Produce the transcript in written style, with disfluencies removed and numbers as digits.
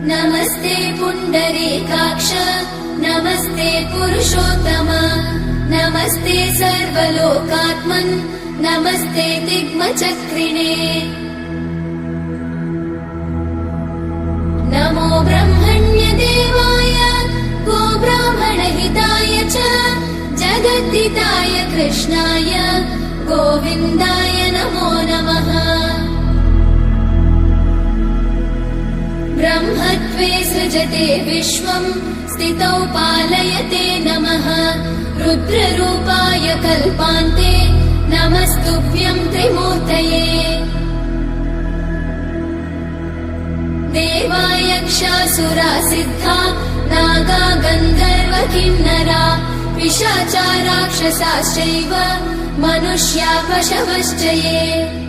नमस्ते पुण्डरीकाक्ष नमस्ते पुरुषोत्तम नमस्ते सर्वलोकात्मन् नमस्ते दिग्मचक्रिणे नमो ब्रह्मण्यदेवाय गोब्राह्मणहिताय च जगद्दिताय कृष्णाय गोविन्दाय नमो नमः ब्रह्मत्वे सृजते विश्वम् स्थितौ पालयते नमः रुद्ररूपाय कल्पान्ते नमस्तुभ्यं त्रिमूर्तये देवायक्षासुरा सिद्धा नागा गन्धर्व किन्नरा पिशाचा राक्षसाश्चैव मनुष्या पशवश्च ये